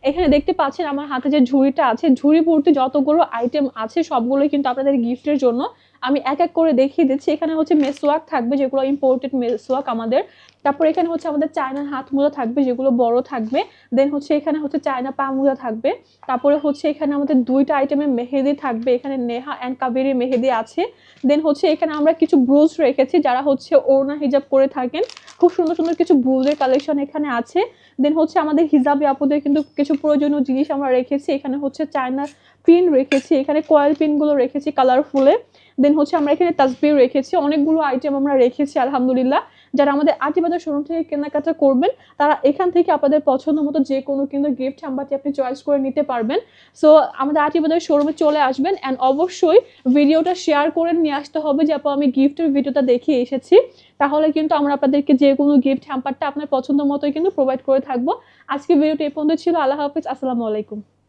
এখানে দেখতে পাচ্ছেন আমার হাতে যে ঝুড়িটা আছে, ঝুড়ি ভর্তি যতগুলো আইটেম আছে সবগুলোই কিন্তু আপনাদের গিফটের জন্য। আমি এক এক করে দেখিয়ে দিচ্ছি। এখানে হচ্ছে মেসওয়াক থাকবে, যেগুলো ইম্পোর্টেড মেসওয়াক আমাদের। তারপর এখানে হচ্ছে আমাদের চায়না হাত মোজা থাকবে, যেগুলো বড় থাকবে। দেন হচ্ছে এখানে হচ্ছে চায়না পা মোজা থাকবে। তারপরে হচ্ছে এখানে আমাদের 2টা আইটেমের মেহেদি থাকবে, এখানে নেহা অ্যান্ড কাবেরী মেহেদি আছে। দেন হচ্ছে এখানে আমরা কিছু ব্রুজ রেখেছি, যারা হচ্ছে ওড়না হিজাব করে থাকেন, খুব সুন্দর সুন্দর কিছু ব্রুজের কালেকশন এখানে আছে। দেন হচ্ছে আমাদের হিজাবি আপুদের কিন্তু কিছু প্রয়োজনীয় জিনিস আমরা রেখেছি, এখানে হচ্ছে চায়না পিন রেখেছি, এখানে কয়েল পিনগুলো রেখেছি কালারফুলে। দেন হচ্ছে আমরা এখানে তাসবিহ রেখেছি, অনেকগুলো আইটেম আমরা রেখেছি আলহামদুলিল্লাহ। যারা আমাদের আটিবাজার শোরুম থেকে কেনাকাটা করবেন, তারা এখান থেকে আপনাদের পছন্দ মতো যে কোনো কিন্তু গিফট হ্যাম্পারটি আপনি চয়েস করে নিতে পারবেন। সো আমাদের আটিবাজার শোরুমে চলে আসবেন, অ্যান্ড অবশ্যই ভিডিওটা শেয়ার করে নিয়ে আসতে হবে যে আপু আমি গিফটের ভিডিওটা দেখিয়ে এসেছি। তাহলে কিন্তু আমরা আপনাদেরকে যে কোনো গিফট হ্যাম্পারটা আপনার পছন্দ মতোই কিন্তু প্রোভাইড করে থাকবো। আজকে ভিডিওটি এই পর্যন্ত ছিল। আল্লাহ হাফিজ, আসসালামু আলাইকুম।